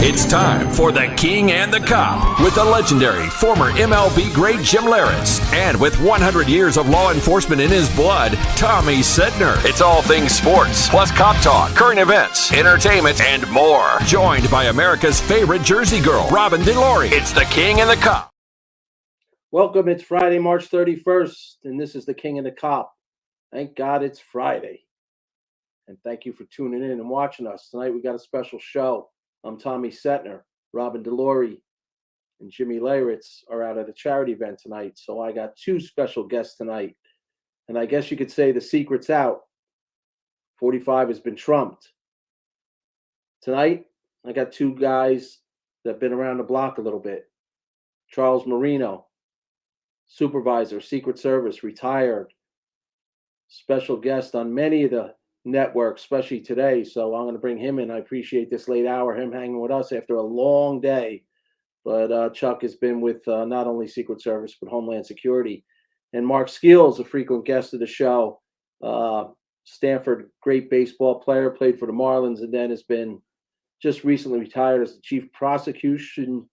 It's time for The King and the Cop with the legendary former MLB great Jim Leyritz. And with 100 years of law enforcement in his blood, Tommy Sedner. It's all things sports, plus cop talk, current events, entertainment, and more. Joined by America's favorite Jersey girl, Robin DeLory. It's The King and the Cop. Welcome. It's Friday, March 31st, and this is The King and the Cop. Thank God it's Friday. And thank you for tuning in and watching us. Tonight we got a special show. I'm Tommy Sedner. Robin DeLory and Jimmy Leyritz are out at a charity event tonight. So I got two special guests tonight. And I guess you could say the secret's out. 45 has been trumped. Tonight, I got two guys that have been around the block a little bit. Charles Marino, supervisor, Secret Service, retired. Special guest on many of the network, especially today. So I'm going to bring him in. I appreciate this late hour, him hanging with us after a long day. But Chuck has been with not only Secret Service, but Homeland Security. And Mark Skills, a frequent guest of the show. Stanford, great baseball player, played for the Marlins, and then has been just recently retired as the chief prosecution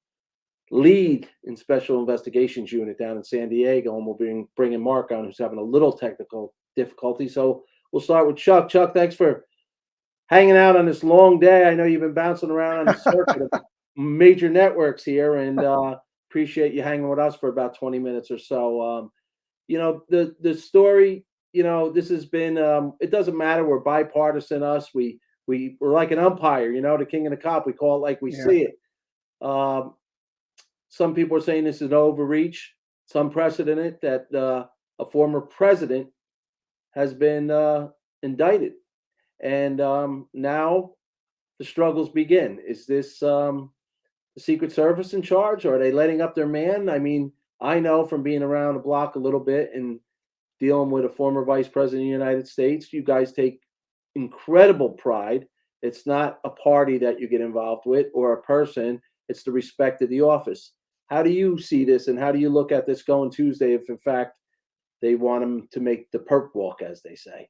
lead in Special Investigations Unit down in San Diego. And we'll be bringing Mark on, who's having a little technical difficulty. So we'll start with Chuck. Chuck, thanks for hanging out on this long day. I know you've been bouncing around on the circuit of major networks here, and appreciate you hanging with us for about 20 minutes or so. The story, this has been, it doesn't matter. We're bipartisan, us. We're like an umpire, the King and the Cop. We call it like we see it. Some people are saying this is an overreach. It's unprecedented that a former president has been indicted. And now the struggles begin. Is this the Secret Service in charge? Or are they letting up their man? I mean, I know from being around the block a little bit and dealing with a former vice president of the United States, you guys take incredible pride. It's not a party that you get involved with or a person. It's the respect of the office. How do you see this, and how do you look at this going Tuesday if, in fact, they want him to make the perp walk, as they say?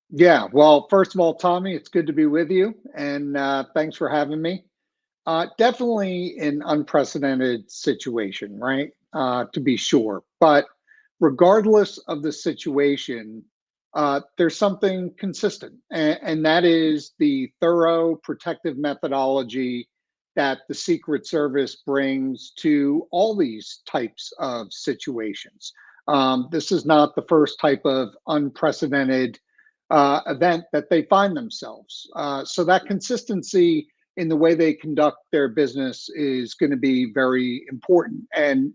Yeah, well, first of all, Tommy, it's good to be with you, and thanks for having me. Definitely an unprecedented situation, right? To be sure. But regardless of the situation, there's something consistent, and that is the thorough protective methodology that the Secret Service brings to all these types of situations. This is not the first type of unprecedented event that they find themselves. So that consistency in the way they conduct their business is going to be very important. And,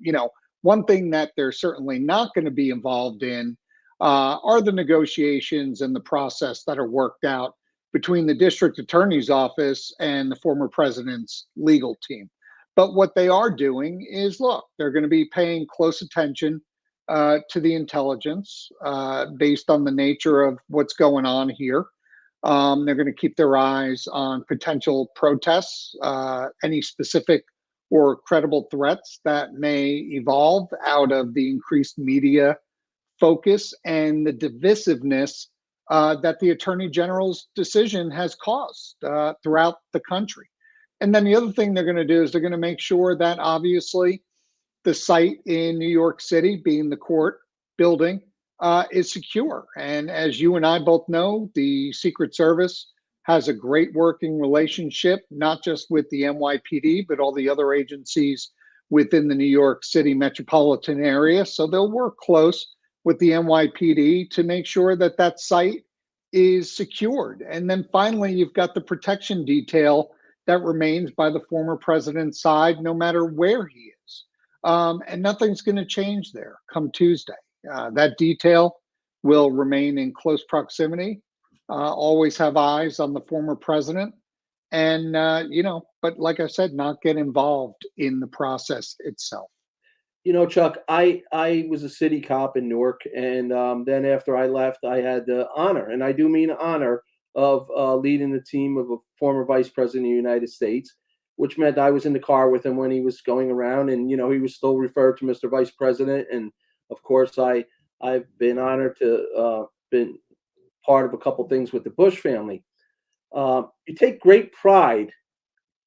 one thing that they're certainly not going to be involved in are the negotiations and the process that are worked out between the district attorney's office and the former president's legal team. But what they are doing is, look, they're going to be paying close attention to the intelligence based on the nature of what's going on here. They're going to keep their eyes on potential protests, any specific or credible threats that may evolve out of the increased media focus and the divisiveness that the Attorney General's decision has caused throughout the country. And then the other thing they're going to do is they're going to make sure that obviously the site in New York City, being the court building, is secure. And as you and I both know, the Secret Service has a great working relationship, not just with the NYPD, but all the other agencies within the New York City metropolitan area. So they'll work close with the NYPD to make sure that that site is secured. And then finally, you've got the protection detail that remains by the former president's side, no matter where he is. And nothing's going to change there come Tuesday. That detail will remain in close proximity, always have eyes on the former president, and, but like I said, not get involved in the process itself. Chuck, I was a city cop in Newark, and then after I left, I had the honor, and I do mean honor, of leading the team of a former vice president of the United States, which meant I was in the car with him when he was going around, and, he was still referred to Mr. Vice President. And of course, I've been honored to been part of a couple things with the Bush family. You take great pride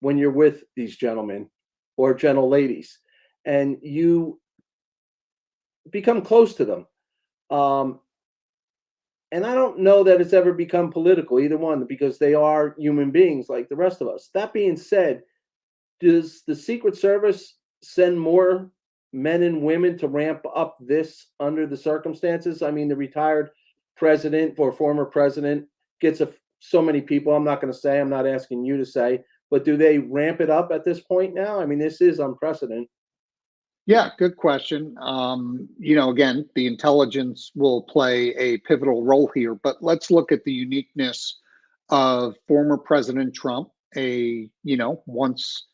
when you're with these gentlemen or gentle ladies, and you become close to them. And I don't know that it's ever become political, either one, because they are human beings like the rest of us. That being said, does the Secret Service send more men and women to ramp up this under the circumstances? I mean, the retired president or former president gets so many people. I'm not going to say, I'm not asking you to say, but do they ramp it up at this point now? I mean, this is unprecedented. Yeah, good question. Again, the intelligence will play a pivotal role here, but let's look at the uniqueness of former President Trump. Once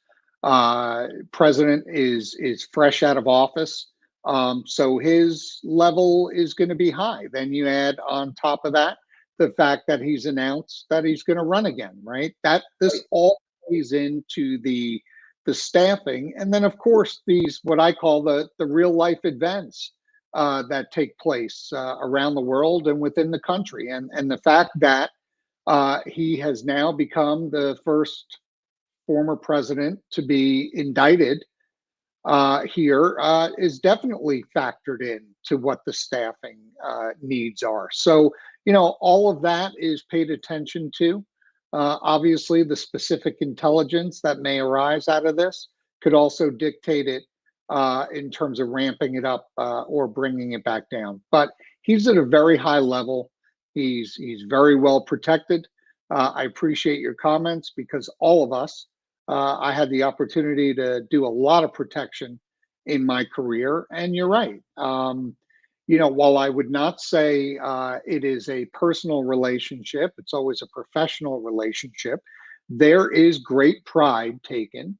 president is fresh out of office, so his level is going to be high. Then you add on top of that the fact that he's announced that he's going to run again, right? That this all plays into the staffing, and then of course these what I call the real life events that take place around the world and within the country, and the fact that he has now become the first former president to be indicted here is definitely factored in to what the staffing needs are. So all of that is paid attention to. Obviously, the specific intelligence that may arise out of this could also dictate it in terms of ramping it up or bringing it back down. But he's at a very high level. He's very well protected. I appreciate your comments because all of us, I had the opportunity to do a lot of protection in my career. And you're right. While I would not say it is a personal relationship, it's always a professional relationship. There is great pride taken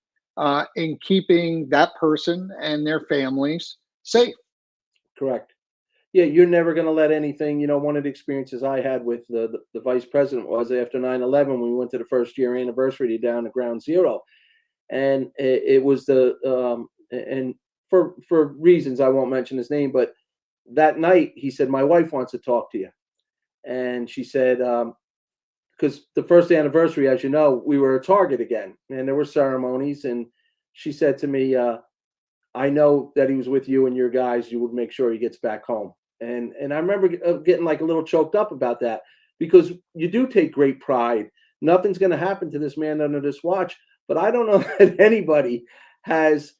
in keeping that person and their families safe. Correct. Yeah, you're never going to let anything, one of the experiences I had with the vice president was after 9/11, when we went to the first year anniversary down to Ground Zero. And it was and for reasons I won't mention his name, but that night he said, my wife wants to talk to you. And she said, because the first anniversary, as you know, we were a target again and there were ceremonies. And she said to me, I know that he was with you and your guys, you would make sure he gets back home. And I remember getting like a little choked up about that, because you do take great pride. Nothing's going to happen to this man under this watch. But I don't know that anybody has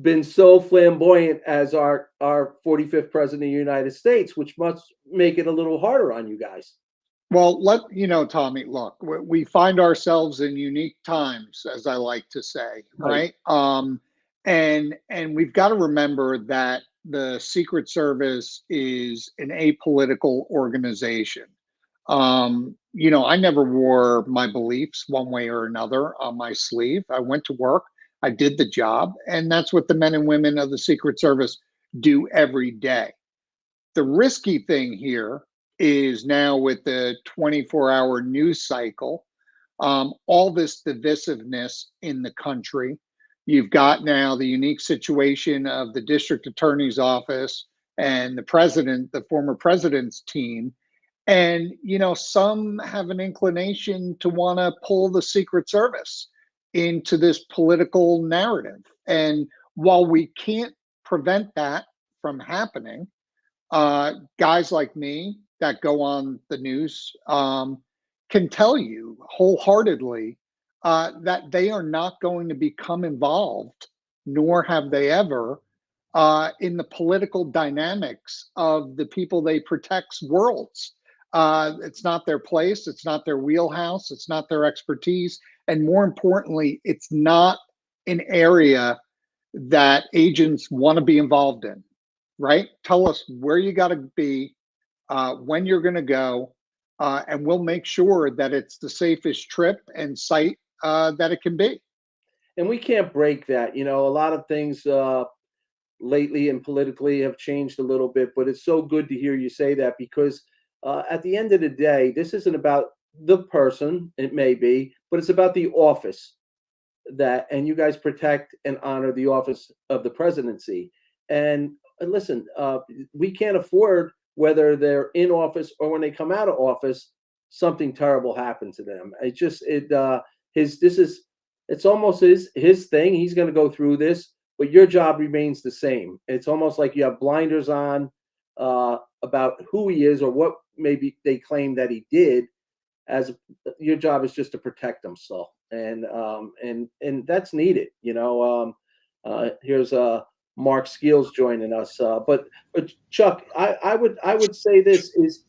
been so flamboyant as our 45th president of the United States, which must make it a little harder on you guys. Well, Tommy, look, we find ourselves in unique times, as I like to say, right? And we've got to remember that the Secret Service is an apolitical organization. I never wore my beliefs one way or another on my sleeve. I went to work, I did the job, and that's what the men and women of the Secret Service do every day. The risky thing here is now with the 24-hour news cycle, all this divisiveness in the country. You've got now the unique situation of the district attorney's office and the former president's team. And, some have an inclination to want to pull the Secret Service into this political narrative. And while we can't prevent that from happening, guys like me that go on the news can tell you wholeheartedly that they are not going to become involved, nor have they ever, in the political dynamics of the people they protect's worlds. It's not their place. It's not their wheelhouse. It's not their expertise. And more importantly, it's not an area that agents want to be involved in, right? Tell us where you got to be, when you're going to go, and we'll make sure that it's the safest trip and site that it can be. And we can't break that. A lot of things lately and politically have changed a little bit, but it's so good to hear you say that, because at the end of the day, this isn't about the person, it may be, but it's about the office and you guys protect and honor the office of the presidency. And listen, we can't afford, whether they're in office or when they come out of office, something terrible happened to them. This is it's almost his thing. He's going to go through this, but your job remains the same. It's almost like you have blinders on about who he is or what maybe they claim that he did. As your job is just to protect himself, and that's needed. Here's Mark Skeels joining us. But Chuck, I would say this is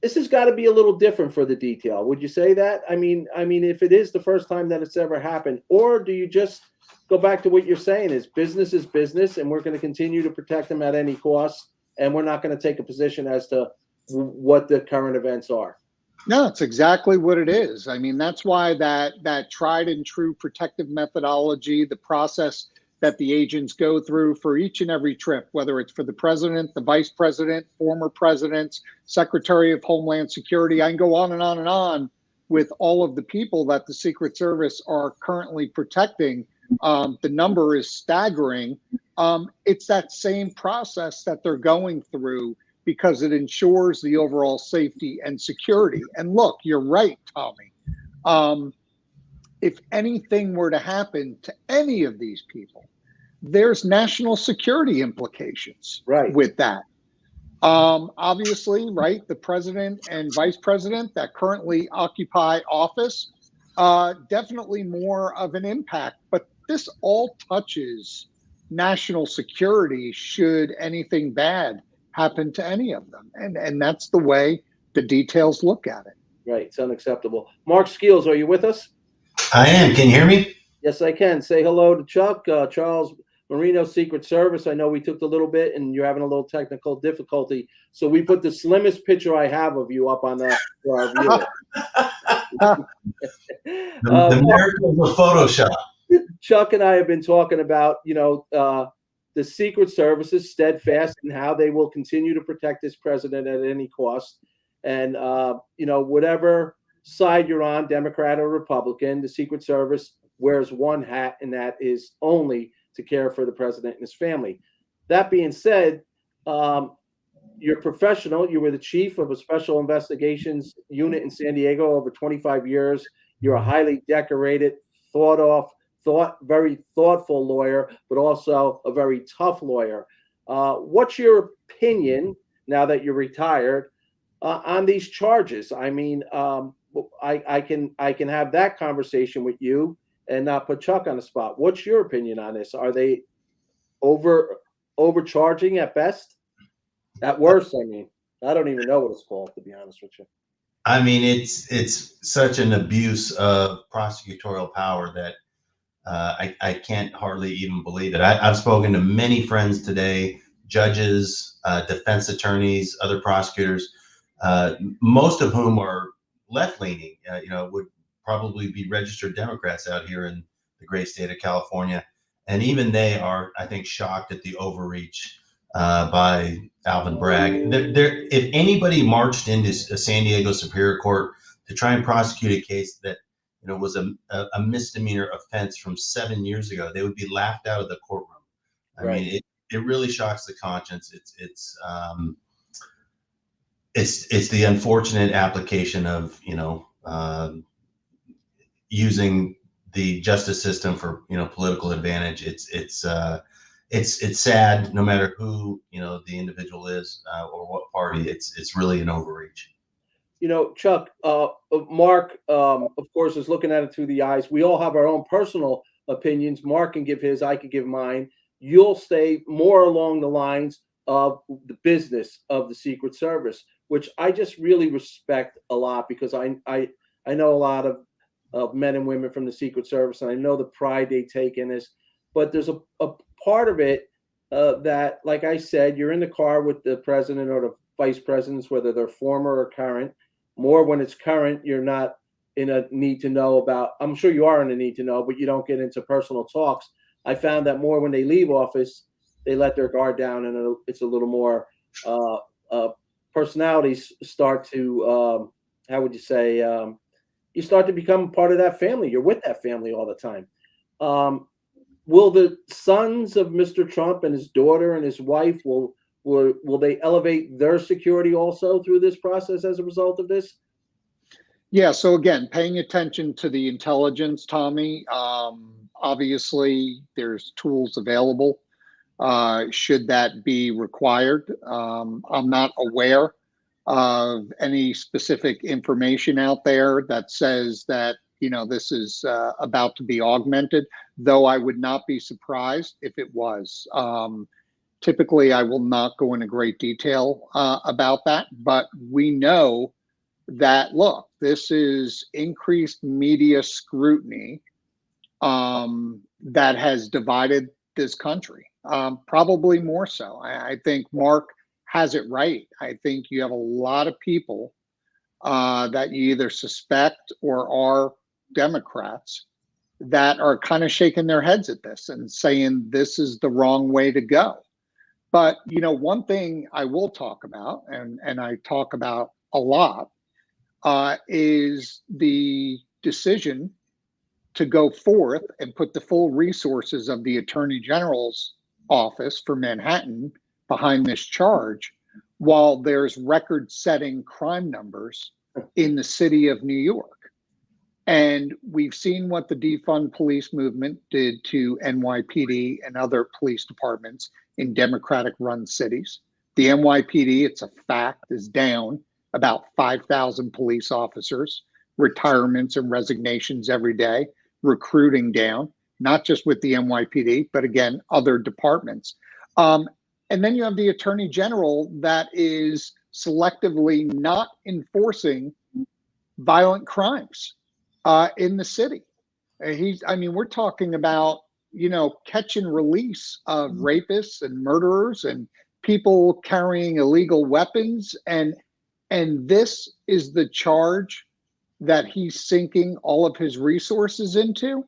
this has got to be a little different for the detail. Would you say that? I mean, if it is the first time that it's ever happened, or do you just go back to what you're saying is business, and we're going to continue to protect them at any cost, and we're not going to take a position as to what the current events are? No, it's exactly what it is. I mean, that's why that tried and true protective methodology, the process that the agents go through for each and every trip, whether it's for the president, the vice president, former presidents, Secretary of Homeland Security, I can go on and on and on with all of the people that the Secret Service are currently protecting. The number is staggering. It's that same process that they're going through because it ensures the overall safety and security. And look, you're right, Tommy. If anything were to happen to any of these people, there's national security implications with that. Obviously, right, the president and vice president that currently occupy office, definitely more of an impact. But this all touches national security should anything bad happen to any of them. And that's the way the details look at it. Right. It's unacceptable. Mark Skeels, are you with us? I am. Can you hear me? Yes, I can. Say hello to Chuck. Charles Marino, Secret Service. I know we took a little bit and you're having a little technical difficulty. So we put the slimmest picture I have of you up on for our viewers. The miracles of Photoshop. Chuck and I have been talking about, the Secret Service is steadfast in how they will continue to protect this president at any cost. And, whatever side you're on, Democrat or Republican, the Secret Service wears one hat, and that is only to care for the president and his family. That being said, you're professional. You were the chief of a special investigations unit in San Diego over 25 years. You're a highly decorated, very thoughtful lawyer, but also a very tough lawyer. What's your opinion now that you're retired on these charges? I mean, I can have that conversation with you and not put Chuck on the spot. What's your opinion on this? Are they overcharging at best? At worst, I mean, I don't even know what it's called, to be honest with you. I mean, it's such an abuse of prosecutorial power that I can't hardly even believe it. I've spoken to many friends today, judges, defense attorneys, other prosecutors, most of whom are left-leaning, would probably be registered Democrats out here in the great state of California. And even they are, I think, shocked at the overreach by Alvin Bragg. If anybody marched into San Diego Superior Court to try and prosecute a case that was a misdemeanor offense from 7 years ago, they would be laughed out of the courtroom. I mean, it really shocks the conscience. It's the unfortunate application of using the justice system for political advantage. It's sad, no matter who the individual is or what party. It's really an overreach. Chuck, Mark, of course, is looking at it through the eyes. We all have our own personal opinions. Mark can give his, I can give mine. You'll stay more along the lines of the business of the Secret Service, which I just really respect a lot, because I know a lot of men and women from the Secret Service, and I know the pride they take in this. But there's a part of it that, like I said, you're in the car with the president or the vice presidents, whether they're former or current. More when it's current, you're not in a need to know about. I'm sure you are in a need to know, but you don't get into personal talks. I found that more when they leave office, they let their guard down, and it's a little more personalities start to, how would you say, you start to become part of that family. You're with that family all the time. Will the sons of Mr. Trump and his daughter and his wife, will they elevate their security also through this process as a result of this? Yeah. So again, paying attention to the intelligence, Tommy. Obviously, there's tools available. Should that be required? I'm not aware of any specific information out there that says that this is about to be augmented. Though I would not be surprised if it was. Typically, I will not go into great detail about that, but we know that, look, this is increased media scrutiny that has divided this country, probably more so. I think Mark has it right. I think you have a lot of people that you either suspect or are Democrats that are kind of shaking their heads at this and saying this is the wrong way to go. But, one thing I will talk about, and I talk about a lot, is the decision to go forth and put the full resources of the Attorney General's office for Manhattan behind this charge, while there's record-setting crime numbers in the city of New York. And we've seen what the defund police movement did to NYPD and other police departments in Democratic-run cities. The NYPD, it's a fact, is down about 5,000 police officers, retirements and resignations every day, recruiting down, not just with the NYPD, but again, other departments. And then you have the Attorney General that is selectively not enforcing violent crimes in the city. We're talking about, catch and release of rapists and murderers and people carrying illegal weapons. And this is the charge that he's sinking all of his resources into.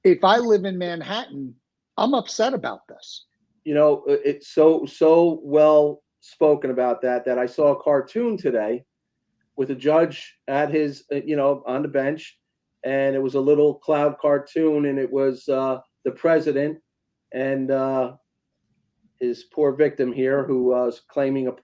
If I live in Manhattan, I'm upset about this. It's so well spoken about that I saw a cartoon today with a judge at his, on the bench, and it was a little cloud cartoon, and it was the president and his poor victim here, who was claiming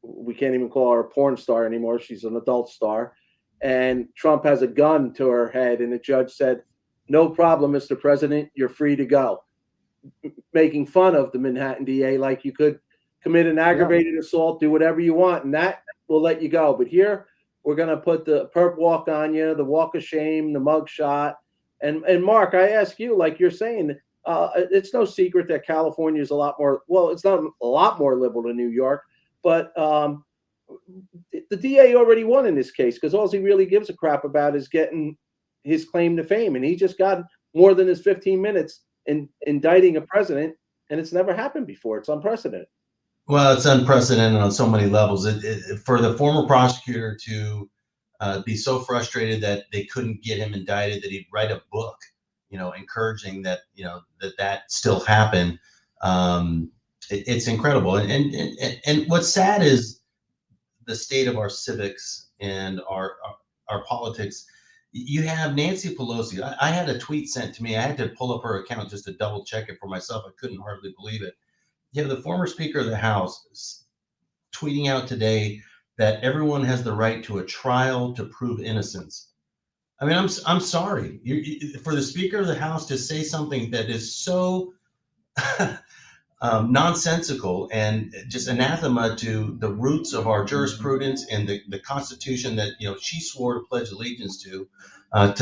we can't even call her a porn star anymore. She's an adult star. And Trump has a gun to her head, and the judge said, "No problem, Mr. President, you're free to go." Making fun of the Manhattan DA, like you could commit an aggravated assault, do whatever you want, and that will let you go. But here, we're going to put the perp walk on you, the walk of shame, the mug shot. And Mark, I ask you, like you're saying, it's no secret that California is a lot more, well, it's not a lot more liberal than New York, but the DA already won in this case, because all he really gives a crap about is getting his claim to fame. And he just got more than his 15 minutes in indicting a president, and it's never happened before. It's unprecedented. Well, it's unprecedented on so many levels. For the former prosecutor to be so frustrated that they couldn't get him indicted, that he'd write a book, encouraging that, that still happened. It's incredible. And what's sad is the state of our civics and our politics. You have Nancy Pelosi. I had a tweet sent to me. I had to pull up her account just to double check it for myself. I couldn't hardly believe it. You have the former Speaker of the House tweeting out today that everyone has the right to a trial to prove innocence. I mean, I'm sorry for the Speaker of the House to say something that is so nonsensical and just anathema to the roots of our jurisprudence and the Constitution that she swore to pledge allegiance to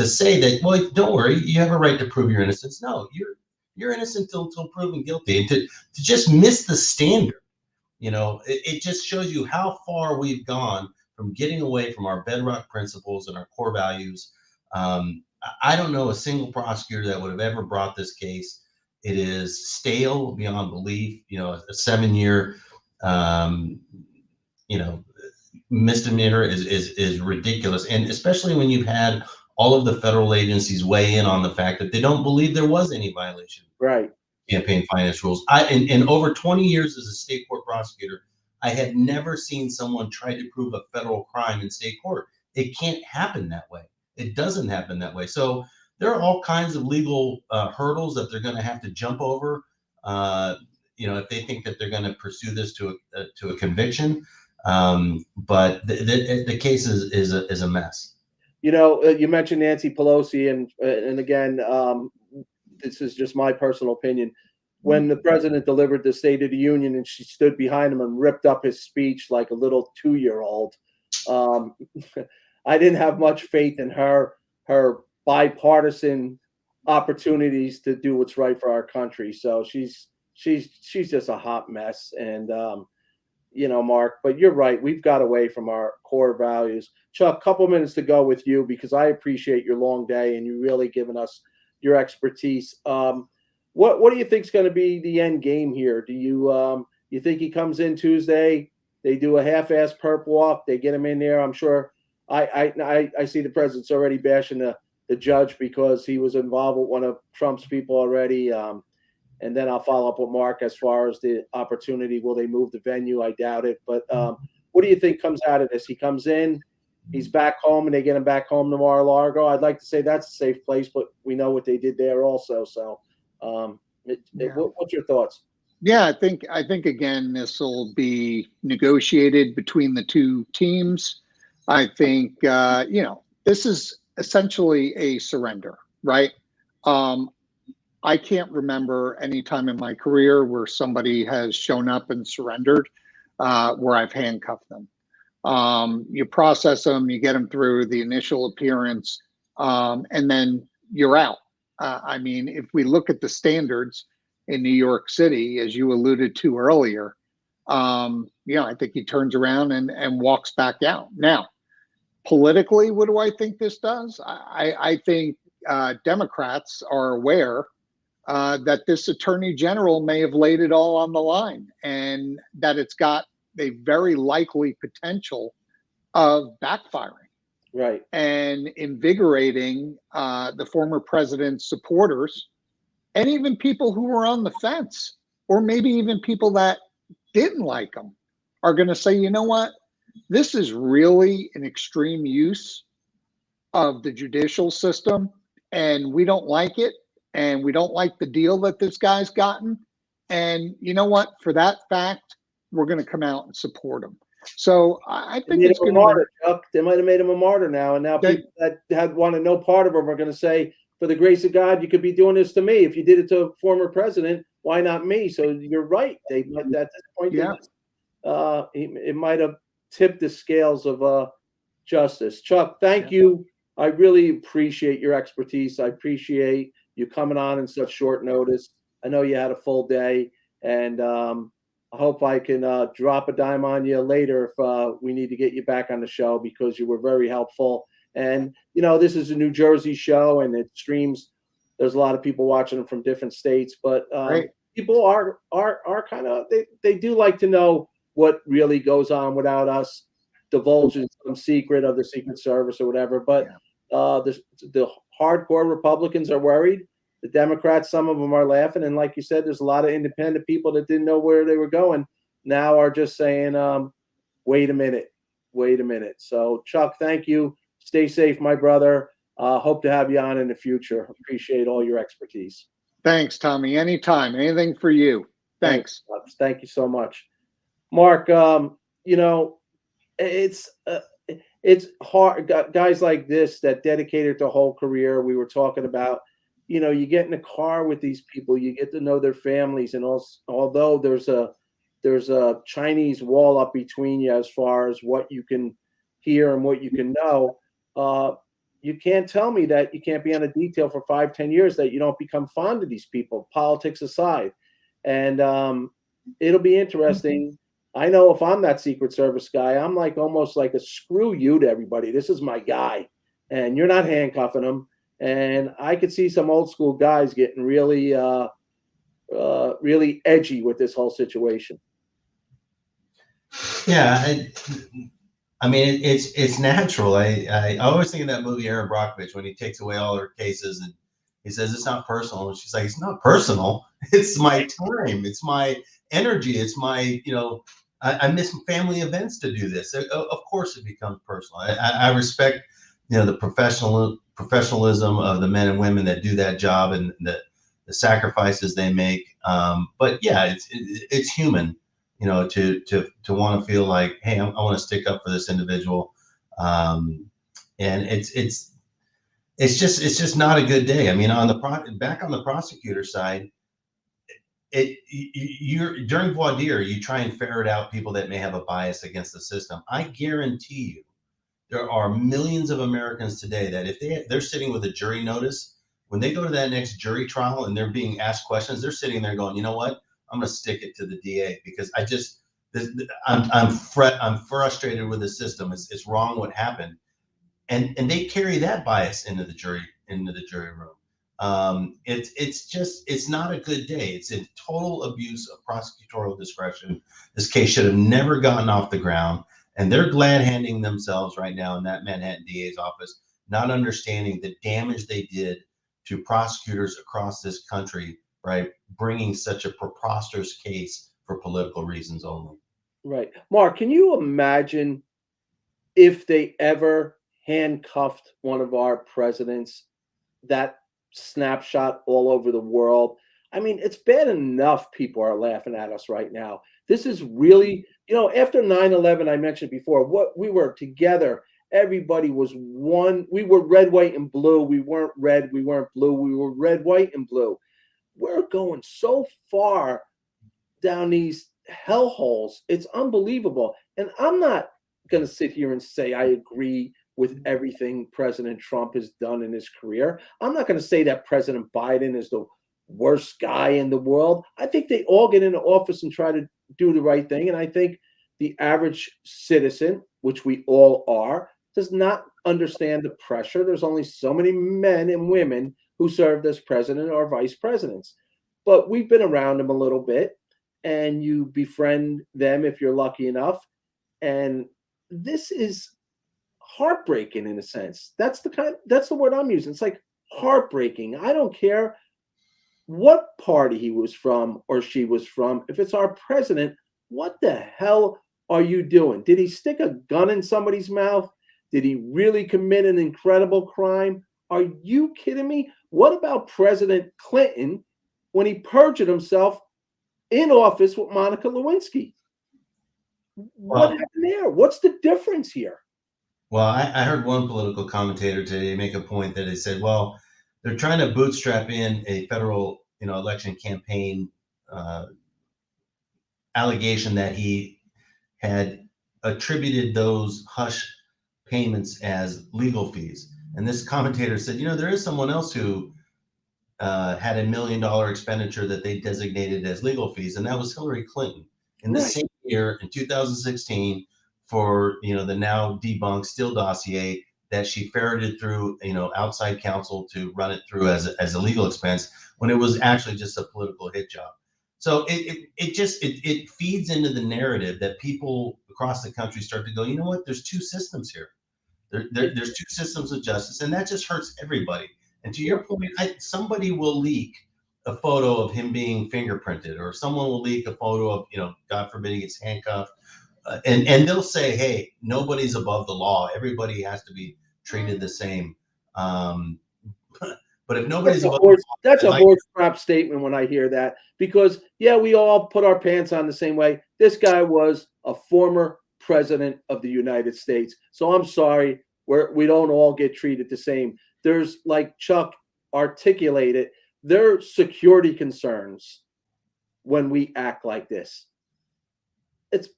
say that, well, don't worry, you have a right to prove your innocence. No, you're innocent till proven guilty. And to just miss the standard, it just shows you how far we've gone from getting away from our bedrock principles and our core values. I don't know a single prosecutor that would have ever brought this case. It is stale beyond belief. A 7-year, misdemeanor is ridiculous. And especially when you've had all of the federal agencies weigh in on the fact that they don't believe there was any violation. Right. Campaign finance rules. In over 20 years as a state court prosecutor, I have never seen someone try to prove a federal crime in state court. It can't happen that way. It doesn't happen that way. So there are all kinds of legal hurdles that they're going to have to jump over, if they think that they're going to pursue this to a conviction. But the case is a mess. You mentioned Nancy Pelosi, and again, this is just my personal opinion. When the president delivered the State of the Union and she stood behind him and ripped up his speech like a little 2-year-old, I didn't have much faith in her bipartisan opportunities to do what's right for our country. So she's just a hot mess. And Mark, but you're right. We've got away from our core values. Chuck, couple minutes to go with you because I appreciate your long day and you really given us your expertise. What do you think is going to be the end game here? Do you think he comes in Tuesday? They do a half-ass perp walk. They get him in there. I'm sure. I see the president's already bashing the judge because he was involved with one of Trump's people already. And then I'll follow up with Mark as far as the opportunity. Will they move the venue? I doubt it. But what do you think comes out of this? He comes in, he's back home, and they get him back home to Mar-a-Lago. I'd like to say that's a safe place, but we know what they did there also. So what's your thoughts? Yeah, I think again, this will be negotiated between the two teams. I think, this is essentially a surrender, right? I can't remember any time in my career where somebody has shown up and surrendered, where I've handcuffed them. You process them, you get them through the initial appearance, and then you're out. I mean, if we look at the standards in New York City, as you alluded to earlier, I think he turns around and walks back out. Now, politically, what do I think this does? I think Democrats are aware that this attorney general may have laid it all on the line and that it's got a very likely potential of backfiring. Right. And invigorating the former president's supporters and even people who were on the fence, or maybe even people that didn't like him, are going to say, you know what? This is really an extreme use of the judicial system, and we don't like it. And we don't like the deal that this guy's gotten. And you know what? For that fact, we're going to come out and support him. So I think it's going to be. They might have made him a martyr now. And now people that had wanted no part of him are going to say, for the grace of God, you could be doing this to me. If you did it to a former president, why not me? So you're right. At this point, it might have tipped the scales of justice. Chuck, thank you. I really appreciate your expertise. I appreciate you coming on in such short notice. I know you had a full day, and I hope I can drop a dime on you later if we need to get you back on the show because you were very helpful. And, this is a New Jersey show, and it streams. There's a lot of people watching them from different states, but people are kind of, they do like to know what really goes on without us divulging some secret of the Secret Service or whatever. But the hardcore Republicans are worried. The Democrats, some of them are laughing. And like you said, there's a lot of independent people that didn't know where they were going now are just saying, wait a minute. So, Chuck, thank you. Stay safe, my brother. Hope to have you on in the future. Appreciate all your expertise. Thanks, Tommy. Anytime. Anything for you. Thanks. Thank you so much. Mark, it's hard. Guys like this that dedicated their whole career, we were talking about, you get in a car with these people, you get to know their families. And also, although there's a Chinese wall up between you as far as what you can hear and what you can know, you can't tell me that you can't be on a detail for 5-10 years, that you don't become fond of these people, politics aside. And it'll be interesting. I know if I'm that Secret Service guy, I'm almost like a screw you to everybody. This is my guy, and you're not handcuffing him. And I could see some old school guys getting really, really edgy with this whole situation. Yeah, I mean, it's natural. I always think of that movie Erin Brockovich when he takes away all her cases and he says it's not personal. And she's like, it's not personal. It's my time. It's my energy. It's my, I miss family events to do this. Of course, it becomes personal. I respect, the professionalism of the men and women that do that job and the sacrifices they make. But yeah, it's human, to want to feel like, hey, I want to stick up for this individual. and it's just not a good day. I mean, back on the prosecutor side, you're during voir dire, you try and ferret out people that may have a bias against the system. I guarantee you, there are millions of Americans today that if they're sitting with a jury notice, when they go to that next jury trial and they're being asked questions, they're sitting there going, you know what? I'm going to stick it to the DA because I'm frustrated with the system. It's wrong what happened, and they carry that bias into the jury room. It's not a good day. It's a total abuse of prosecutorial discretion. This case should have never gotten off the ground, and they're glad handing themselves right now in that Manhattan DA's office, not understanding the damage they did to prosecutors across this country by bringing such a preposterous case for political reasons only. Right. Mark, can you imagine if they ever handcuffed one of our presidents, that snapshot all over the world? I mean, it's bad enough people are laughing at us right now. This is really, after 9/11, I mentioned before, what we were together, everybody was one. We were red, white, and blue. We weren't red, we weren't blue. We were red, white, and blue. We're going so far down these hellholes. It's unbelievable. And I'm not going to sit here and say I agree with everything President Trump has done in his career. I'm not going to say that President Biden is the worst guy in the world. I think they all get into office and try to do the right thing. And I think the average citizen, which we all are, does not understand the pressure. There's only so many men and women who served as president or vice presidents. But we've been around them a little bit, and you befriend them if you're lucky enough. And this is heartbreaking in a sense. That's the word I'm using. It's like heartbreaking. I don't care what party he was from or she was from. If it's our president, what the hell are you doing? Did he stick a gun in somebody's mouth? Did he really commit an incredible crime? Are you kidding me? What about President Clinton when he perjured himself in office with Monica Lewinsky? What happened there? What's the difference here? Well, I heard one political commentator today make a point that he said, well, they're trying to bootstrap in a federal, election campaign allegation that he had attributed those hush payments as legal fees. And this commentator said, there is someone else who had $1 million expenditure that they designated as legal fees, and that was Hillary Clinton. In the same year, in 2016, for the now debunked Steele dossier that she ferreted through outside counsel to run it through as a legal expense when it was actually just a political hit job. So it feeds into the narrative that people across the country start to go, you know what? There's two systems here. There's two systems of justice, and that just hurts everybody. And to your point, somebody will leak a photo of him being fingerprinted, or someone will leak a photo of, God forbid, he gets handcuffed. And they'll say, hey, nobody's above the law. Everybody has to be treated the same. But if nobody's above the law, that's a horse crap statement when I hear that, because we all put our pants on the same way. This guy was a former president of the United States. So I'm sorry, we don't all get treated the same. There's, like Chuck articulated, there are security concerns when we act like this. It's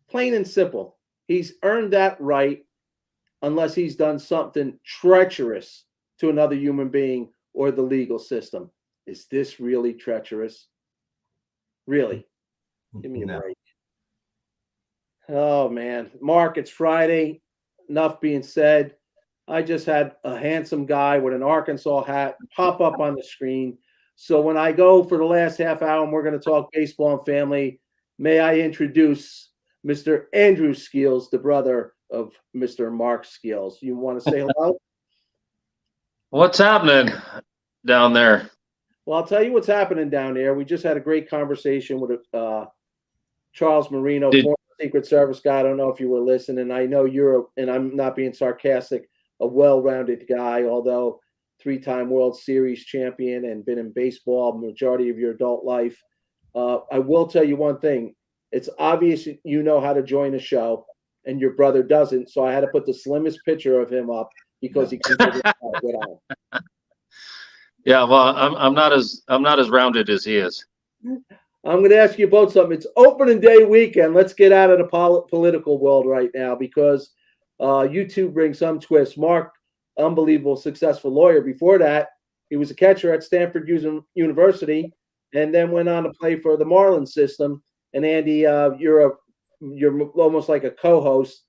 plain and simple. He's earned that right unless he's done something treacherous to another human being or the legal system. Is this really treacherous? Really? Give me a break. Oh, man. Mark, it's Friday. Enough being said. I just had a handsome guy with an Arkansas hat pop up on the screen. So when I go for the last half hour and we're going to talk baseball and family, may I introduce Mr. Andrew Skeels, the brother of Mr. Mark Skeels. You want to say hello? What's happening down there? Well, I'll tell you what's happening down there. We just had a great conversation with Charles Marino, former Secret Service guy. I don't know if you were listening. I know and I'm not being sarcastic, a well-rounded guy, although 3-time World Series champion and been in baseball majority of your adult life. I will tell you one thing. It's obvious you know how to join a show. and your brother doesn't. So I had to put the slimmest picture of him up because he can figure it out good on. Yeah, well, I'm not as rounded as he is. I'm going to ask you both something. It's opening day weekend. Let's get out of the political world right now because you two bring some twist. Mark, unbelievable, successful lawyer. Before that, he was a catcher at Stanford University and then went on to play for the Marlins system. And Andy, you're almost like a co-host,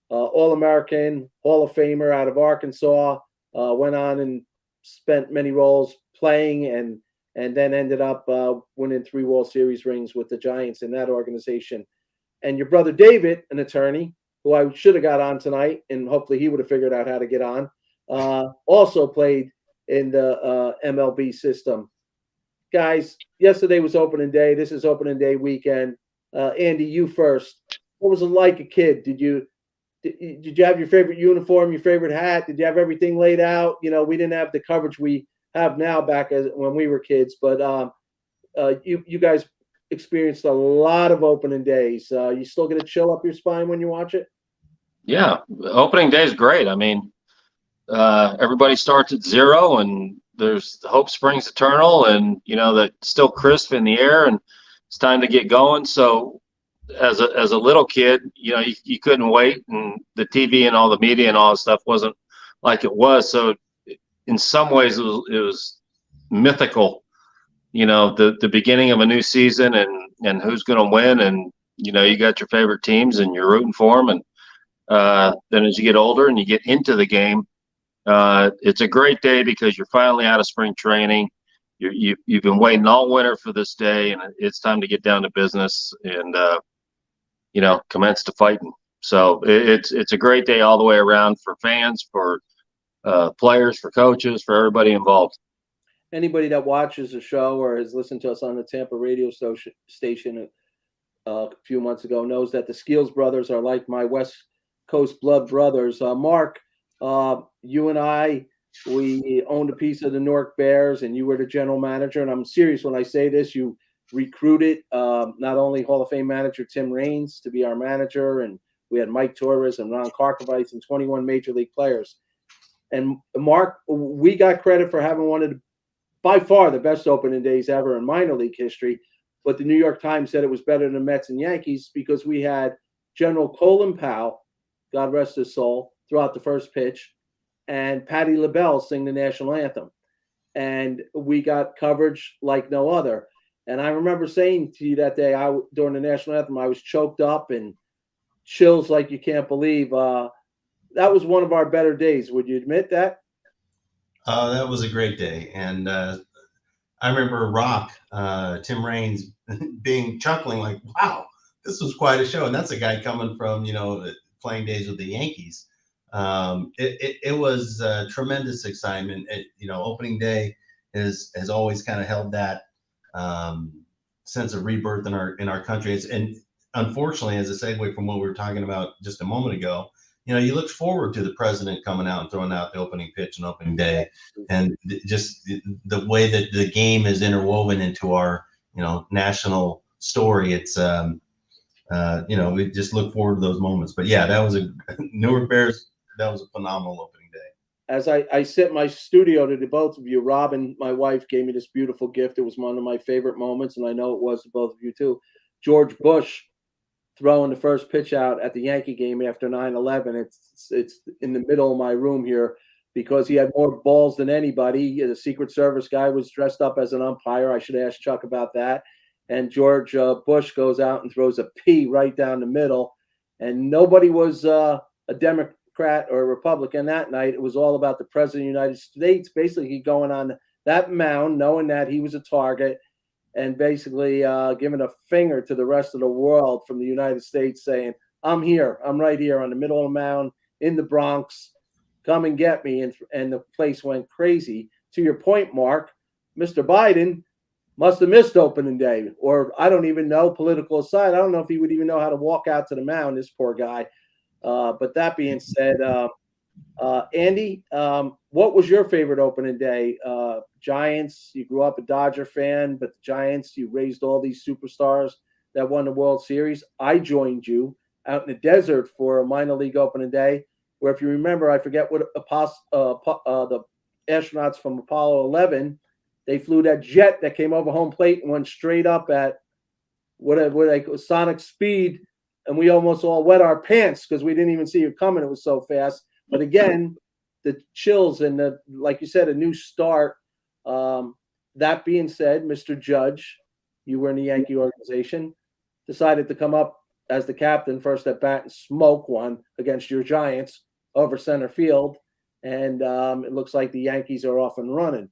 All-American, Hall of Famer out of Arkansas, went on and spent many roles playing and then ended up winning 3 World Series rings with the Giants in that organization. And your brother David, an attorney, who I should have got on tonight, and hopefully he would have figured out how to get on, also played in the MLB system. Guys, yesterday was opening day. This is opening day weekend. Andy, you first. What was it like a kid? Did you have your favorite uniform, your favorite hat? Did you have everything laid out? You know, we didn't have the coverage we have now back when we were kids, but you guys experienced a lot of opening days. You still get a chill up your spine when you watch it? Yeah, opening day is great. I mean, everybody starts at 0 and there's hope springs eternal, and that's still crisp in the air and it's time to get going. So as a little kid, you couldn't wait, and the TV and all the media and all that stuff wasn't like it was. So in some ways it was mythical, the beginning of a new season and who's going to win, and you got your favorite teams and you're rooting for them. And then as you get older and you get into the game, it's a great day because you're finally out of spring training. You've been waiting all winter for this day, and it's time to get down to business and commence to fighting. So it's a great day all the way around for fans, for players, for coaches, for everybody involved. Anybody that watches the show or has listened to us on the Tampa radio station a few months ago knows that the Skeels brothers are like my West Coast blood brothers. Mark, you and I, we owned a piece of the Newark Bears, and you were the general manager. And I'm serious when I say this. You recruited not only Hall of Fame manager Tim Raines to be our manager, and we had Mike Torres and Ron Karkovice and 21 major league players. And Mark, we got credit for having one of the, by far, the best opening days ever in minor league history. But the New York Times said it was better than Mets and Yankees because we had General Colin Powell, God rest his soul, throughout the first pitch, and Patti LaBelle sing the national anthem. And we got coverage like no other. And I remember saying to you that day, during the national anthem, I was choked up and chills like you can't believe. That was one of our better days. Would you admit that? That was a great day. And I remember Rock, Tim Raines, chuckling like, wow, this was quite a show. And that's a guy coming from, playing days with the Yankees. It was tremendous excitement. Opening day has always kind of held that sense of rebirth in our country. And unfortunately, as a segue from what we were talking about just a moment ago, you look forward to the president coming out and throwing out the opening pitch on opening day, and just the way that the game is interwoven into our national story. It's we just look forward to those moments. But yeah, that was a Newark Bears. That was a phenomenal opening day. As I sit in my studio to the both of you, Robin, my wife, gave me this beautiful gift. It was one of my favorite moments, and I know it was to both of you too. George Bush throwing the first pitch out at the Yankee game after 9/11. It's in the middle of my room here because he had more balls than anybody. The Secret Service guy was dressed up as an umpire. I should ask Chuck about that. And George Bush goes out and throws a P right down the middle. And nobody was a Democrat or a Republican that night. It was all about the President of the United States, basically going on that mound, knowing that he was a target, and basically giving a finger to the rest of the world from the United States saying, I'm here. I'm right here on the middle of the mound in the Bronx. Come and get me. And the place went crazy. To your point, Mark, Mr. Biden must have missed opening day. Or I don't even know, political aside, I don't know if he would even know how to walk out to the mound, this poor guy. But that being said, Andy, what was your favorite opening day? Giants, you grew up a Dodger fan, but the Giants, you raised all these superstars that won the World Series. I joined you out in the desert for a minor league opening day, where if you remember, I forget what the astronauts from Apollo 11, they flew that jet that came over home plate and went straight up at what they call sonic speed, and we almost all wet our pants because we didn't even see it coming. It was so fast. But again, the chills and like you said, a new start. That being said, Mr. Judge, you were in the Yankee organization, decided to come up as the captain first at bat and smoke one against your Giants over center field. And it looks like the Yankees are off and running.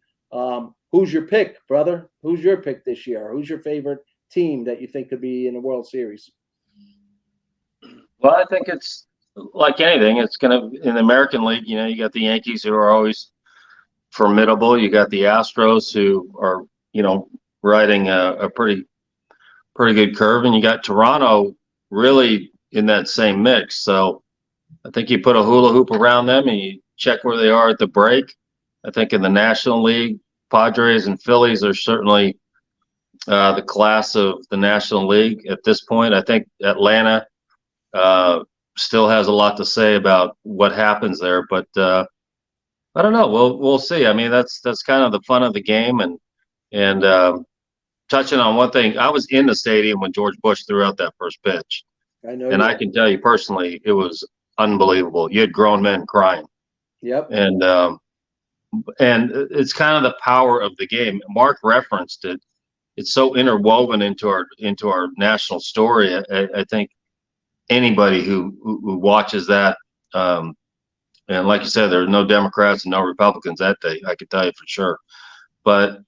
Who's your pick, brother? Who's your pick this year? Who's your favorite team that you think could be in the World Series? Well, I think it's like anything. It's going to, in the American League, you got the Yankees who are always formidable. You got the Astros who are, riding a pretty good curve. And you got Toronto really in that same mix. So I think you put a hula hoop around them and you check where they are at the break. I think in the National League, Padres and Phillies are certainly the class of the National League at this point. I think Atlanta still has a lot to say about what happens there, but I don't know. We'll see. I mean, that's kind of the fun of the game. And touching on one thing, I was in the stadium when George Bush threw out that first pitch. I know, and I can tell you personally, it was unbelievable. You had grown men crying. Yep. And it's kind of the power of the game. Mark referenced it. It's so interwoven into our national story. I think anybody who watches that, and like you said, there are no Democrats and no Republicans that day. I can tell you for sure. But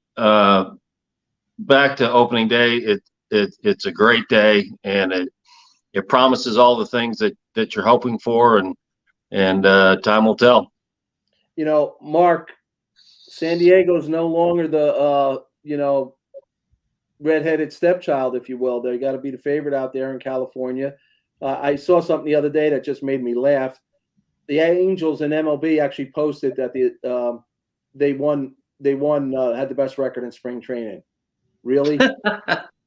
back to opening day, it's a great day, and it promises all the things that you're hoping for, and time will tell. Mark, San Diego's no longer the redheaded stepchild, if you will. They got to be the favorite out there in California. I saw something the other day that just made me laugh. The Angels and MLB actually posted that they won had the best record in spring training. Really?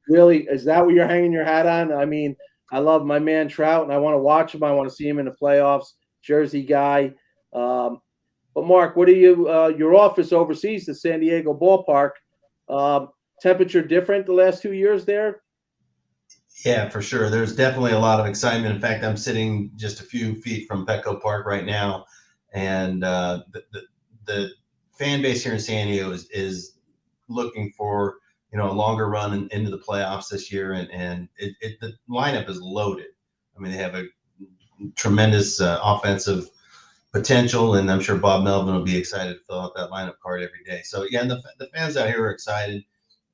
Really? Is that what you're hanging your hat on? I mean, I love my man Trout, and I want to watch him. I want to see him in the playoffs. Jersey guy. But Mark, what are your office oversees the San Diego ballpark? Temperature different the last 2 years there? Yeah, for sure. There's definitely a lot of excitement. In fact, I'm sitting just a few feet from Petco Park right now, and the fan base here in San Diego is looking for a longer run into the playoffs this year, and the lineup is loaded. I mean, they have a tremendous offensive potential, and I'm sure Bob Melvin will be excited to fill out that lineup card every day. So yeah, the fans out here are excited,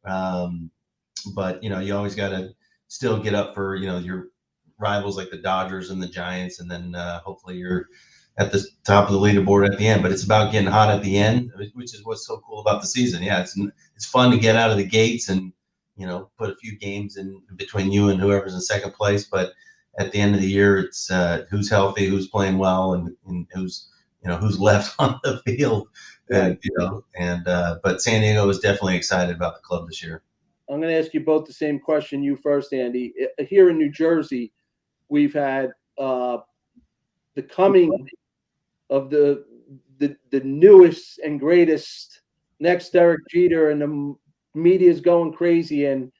but you always got to still get up for your rivals like the Dodgers and the Giants, and then hopefully you're at the top of the leaderboard at the end. But it's about getting hot at the end, which is what's so cool about the season. Yeah, it's fun to get out of the gates and put a few games in between you and whoever's in second place. But at the end of the year, it's who's healthy, who's playing well, and who's left on the field. But San Diego is definitely excited about the club this year. I'm going to ask you both the same question. You first, Andy. Here in New Jersey, we've had the coming of the newest and greatest next Derek Jeter, and the media is going crazy. And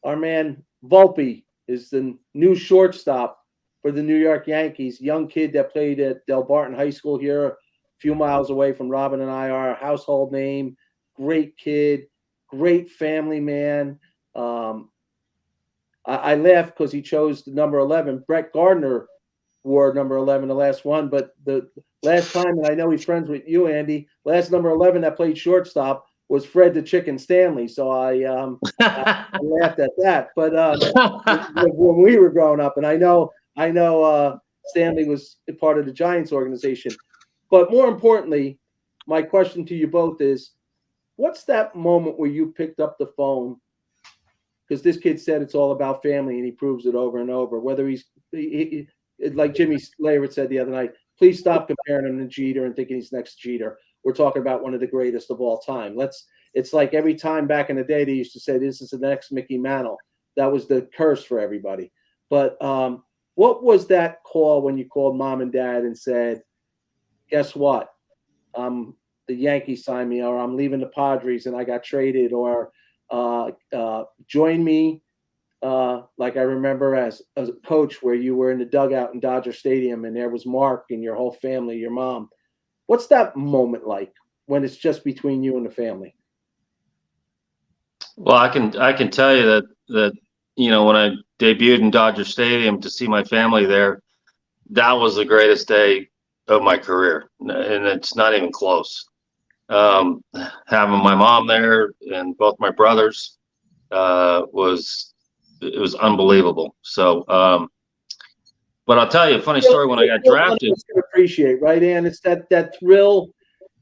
our man Volpe is the new shortstop for the New York Yankees. Young kid that played at Del Barton High School here, a few miles away from Robin and I are. A household name, great kid. Great family man. I laugh because he chose the number 11. Brett Gardner wore number 11, the last one. But the last time, and I know he's friends with you, Andy, last number 11 that played shortstop was Fred the Chicken Stanley. So I laughed at that. But when we were growing up, and I know Stanley was a part of the Giants organization. But more importantly, my question to you both is, what's that moment where you picked up the phone? Because this kid said it's all about family, and he proves it over and over. Whether he's like Jimmy Leyritz said the other night, please stop comparing him to Jeter and thinking he's next Jeter. We're talking about one of the greatest of all time. It's like every time back in the day they used to say this is the next Mickey Mantle. That was the curse for everybody. But What was that call when you called mom and dad and said, guess what? The Yankees signed me, or I'm leaving the Padres and I got traded, or join me. Like I remember as a coach where you were in the dugout in Dodger Stadium and there was Mark and your whole family, your mom. What's that moment like when it's just between you and the family? Well, I can tell you that when I debuted in Dodger Stadium, to see my family there, that was the greatest day of my career, and it's not even close. Having my mom there and both my brothers was unbelievable. So, but I'll tell you a funny story. When I got drafted, appreciate, right, Ann? It's that thrill.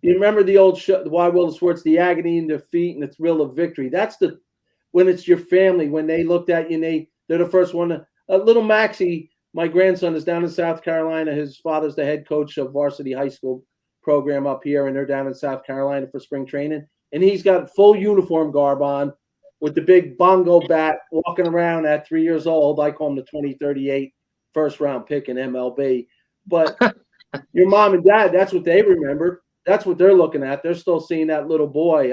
You remember the old show, the Why Will Sports, the agony in defeat and the thrill of victory. That's when it's your family, when they looked at you and they're the first one. Little Maxie, my grandson, is down in South Carolina. His father's the head coach of varsity high school program up here, and they're down in South Carolina for spring training. And he's got full uniform garb on with the big bongo bat, walking around at 3 years old. I call him the 2038 first round pick in MLB. But your mom and dad, that's what they remembered. That's what they're looking at. They're still seeing that little boy.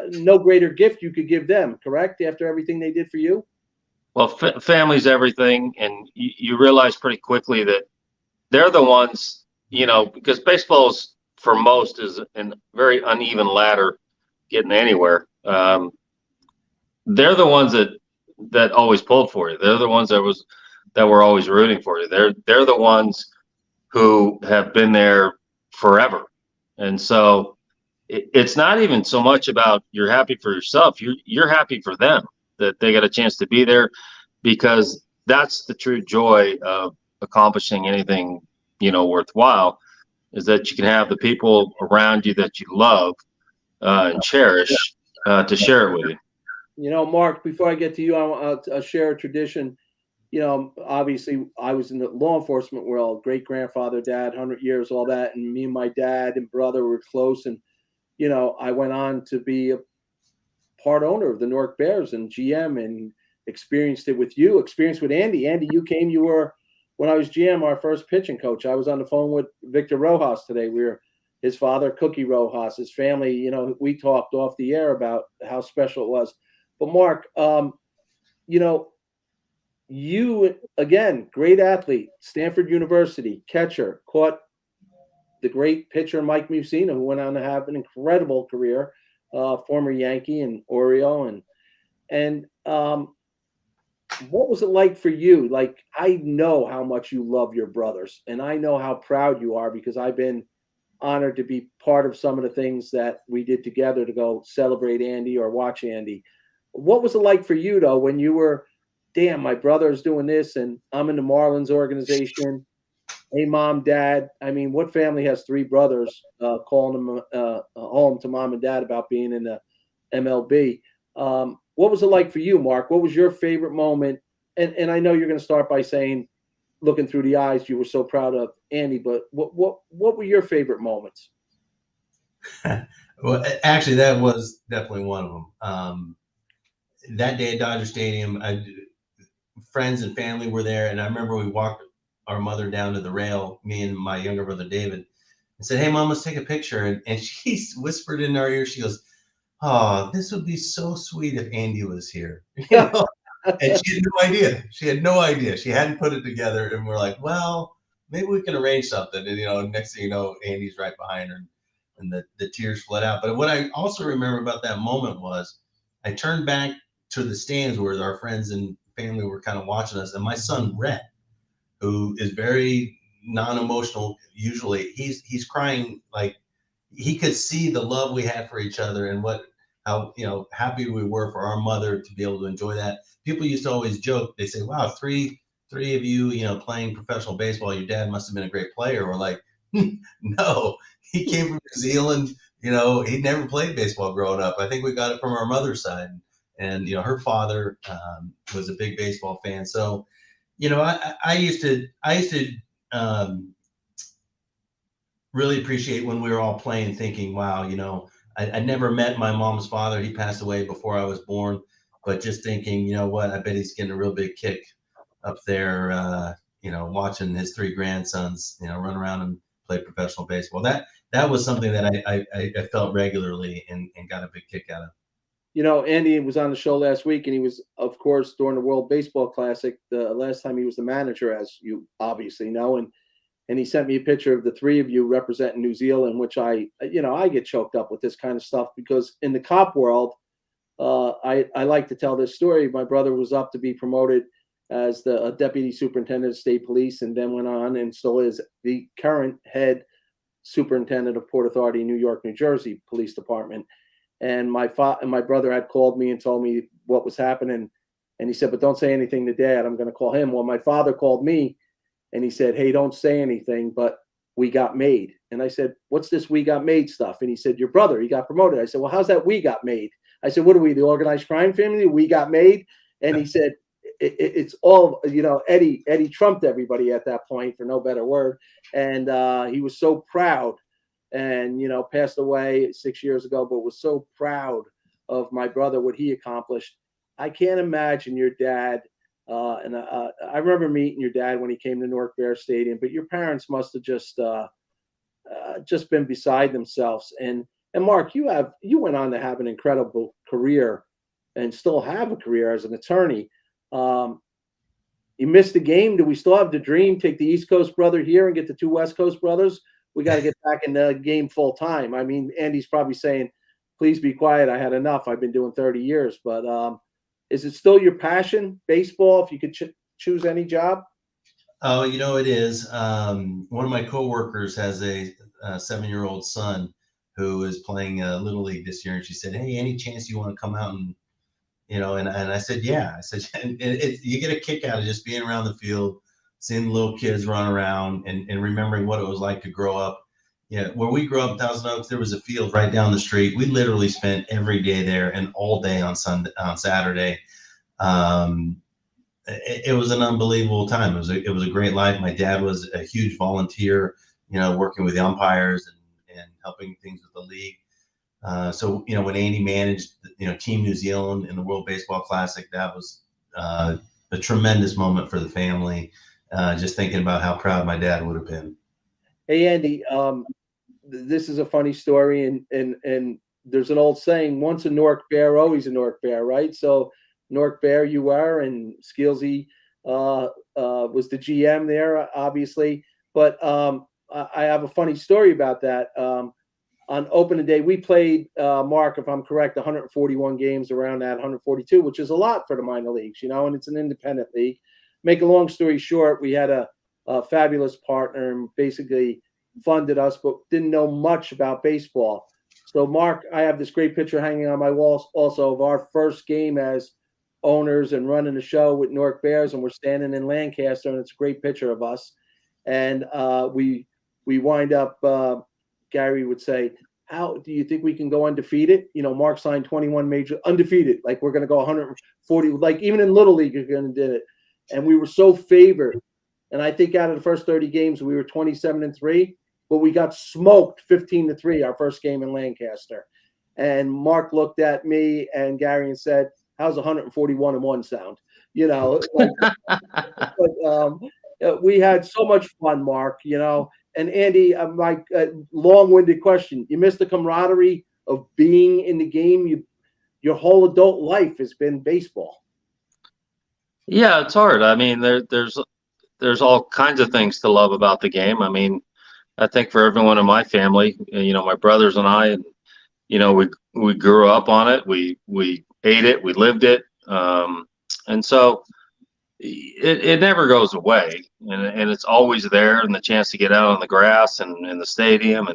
No greater gift you could give them, correct? After everything they did for you? Well, family's everything. And you realize pretty quickly that they're the ones, because baseball's for most is a very uneven ladder getting anywhere. They're the ones that always pulled for you. They're the ones that were always rooting for you. They're the ones who have been there forever. And so it's not even so much about you're happy for yourself. You're happy for them that they got a chance to be there, because that's the true joy of accomplishing anything, worthwhile, is that you can have the people around you that you love and cherish to share it with you. Mark, before I get to you, I want to share a tradition. Obviously I was in the law enforcement world, great grandfather, dad, 100 years, all that. And me and my dad and brother were close. And, I went on to be a part owner of the Newark Bears and GM, and experienced it with you, experienced with Andy. Andy, you were, when I was GM, our first pitching coach. I was on the phone with Victor Rojas today. We were his father, Cookie Rojas, his family. We talked off the air about how special it was. But Mark, you, again, great athlete, Stanford University, catcher, caught the great pitcher Mike Mussina, who went on to have an incredible career, former Yankee and Oriole. And what was it like for you? Like, I know how much you love your brothers, and I know how proud you are, because I've been honored to be part of some of the things that we did together to go celebrate Andy or watch Andy. What was it like for you, though, when you were, damn, my brother's doing this and I'm in the Marlins organization? Hey, mom, dad. I mean, what family has three brothers calling them home to mom and dad about being in the MLB? What was it like for you, Mark? What was your favorite moment? And I know you're going to start by saying, looking through the eyes, you were so proud of Andy, but what were your favorite moments? Well, actually, that was definitely one of them. That day at Dodger Stadium, friends and family were there, and I remember we walked our mother down to the rail, me and my younger brother David, and said, "Hey, Mom, let's take a picture." And she whispered in our ear, she goes, "Oh, this would be so sweet if Andy was here." And she had no idea. She had no idea. She hadn't put it together, and we're like, "Well, maybe we can arrange something." And next thing you know, Andy's right behind her, and the tears flowed out. But what I also remember about that moment was, I turned back to the stands where our friends and family were kind of watching us, and my son Rhett, who is very non-emotional usually, he's crying. Like, he could see the love we had for each other and how happy we were for our mother to be able to enjoy that. People used to always joke, they say, "Wow, three of you, playing professional baseball, your dad must have been a great player." We're like, no, he came from New Zealand. He'd never played baseball growing up. I think we got it from our mother's side. And, her father was a big baseball fan. So, I used to really appreciate when we were all playing, thinking, wow, I never met my mom's father. He passed away before I was born. But just thinking, you know what, I bet he's getting a real big kick up there, watching his three grandsons, run around and play professional baseball. That was something that I felt regularly and got a big kick out of. Andy was on the show last week, and he was, of course, during the World Baseball Classic, the last time he was the manager, as you obviously know, and he sent me a picture of the three of you representing New Zealand, which I get choked up with this kind of stuff because in the cop world, I like to tell this story. My brother was up to be promoted as the deputy superintendent of state police, and then went on and still is the current head superintendent of Port Authority, New York, New Jersey Police Department. And my brother had called me and told me what was happening. And he said, but don't say anything to Dad. I'm going to call him. Well, my father called me and he said, hey, don't say anything, but we got made. And I said, what's this we got made stuff? And he said, your brother, he got promoted. I said, well, how's that we got made? I said, what are we, the organized crime family? We got made. And he said, it's all, Eddie trumped everybody at that point, for no better word. And he was so proud. And, passed away 6 years ago, but was so proud of my brother, what he accomplished. I can't imagine your dad. I remember meeting your dad when he came to Newark Bear Stadium, but your parents must have just been beside themselves. And Mark, you went on to have an incredible career and still have a career as an attorney. You missed the game. Do we still have the dream? Take the East Coast brother here and get the two West Coast brothers? We got to get back in the game full time. I mean, Andy's probably saying, please be quiet. I had enough. I've been doing 30 years. But is it still your passion, baseball, if you could choose any job? Oh, it is. One of my coworkers has a 7-year-old son who is playing Little League this year. And she said, hey, any chance you want to come out and, and I said, yeah. I said, and you get a kick out of just being around the field, seeing the little kids run around and remembering what it was like to grow up. Yeah, where we grew up in Thousand Oaks, there was a field right down the street. We literally spent every day there and all day on Saturday. It was an unbelievable time. It was a great life. My dad was a huge volunteer, working with the umpires and helping things with the league. So when Andy managed, Team New Zealand in the World Baseball Classic, that was a tremendous moment for the family. Just thinking about how proud my dad would have been. Hey, Andy, this is a funny story, and there's an old saying, once a Newark Bear, always a Newark Bear, right? So Newark Bear you were, and Skeelsy was the GM there, obviously. But I have a funny story about that. On opening day, we played, Mark, if I'm correct, 141 games, around that, 142, which is a lot for the minor leagues, and it's an independent league. Make a long story short, we had a fabulous partner and basically funded us, but didn't know much about baseball. So, Mark, I have this great picture hanging on my walls also of our first game as owners and running the show with Newark Bears, and we're standing in Lancaster, and it's a great picture of us. And we wind up, Gary would say, how do you think we can go undefeated? Mark signed 21 major undefeated, like we're going to go 140, like even in Little League, you're going to do it. And we were so favored. And I think out of the first 30 games, we were 27-3, but we got smoked 15-3 our first game in Lancaster. And Mark looked at me and Gary and said, how's 141-1 sound? We had so much fun, Mark, And Andy, my long-winded question, you missed the camaraderie of being in the game. Your whole adult life has been baseball. Yeah, it's hard. I mean, there's all kinds of things to love about the game. I mean, I think for everyone in my family, my brothers and I, and we grew up on it. We ate it. We lived it. And so it never goes away, and it's always there. And the chance to get out on the grass and in the stadium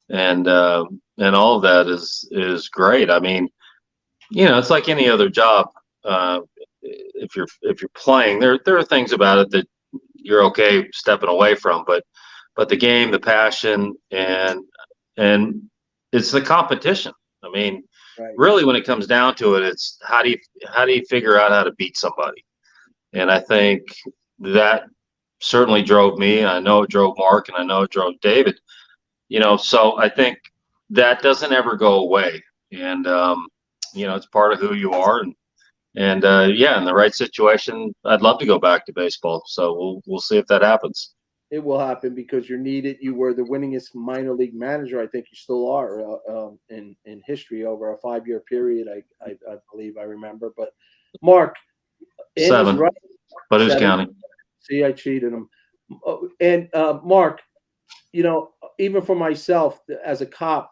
and all of that is great. I mean, it's like any other job. If you're playing, there are things about it that you're okay stepping away from, but the game, the passion, and it's the competition. I mean, right. Really, when it comes down to it, it's how do you figure out how to beat somebody? And I think that certainly drove me. I know it drove Mark, and I know it drove David. So I think that doesn't ever go away, and it's part of who you are. And yeah, in the right situation, I'd love to go back to baseball. So we'll see if that happens. It will happen because you're needed. You were the winningest minor league manager. I think you still are in history over a 5-year period. I believe I remember. But Mark, Andy's 7, right. but who's 7. counting? See, I cheated him. And Mark, you know, even for myself as a cop,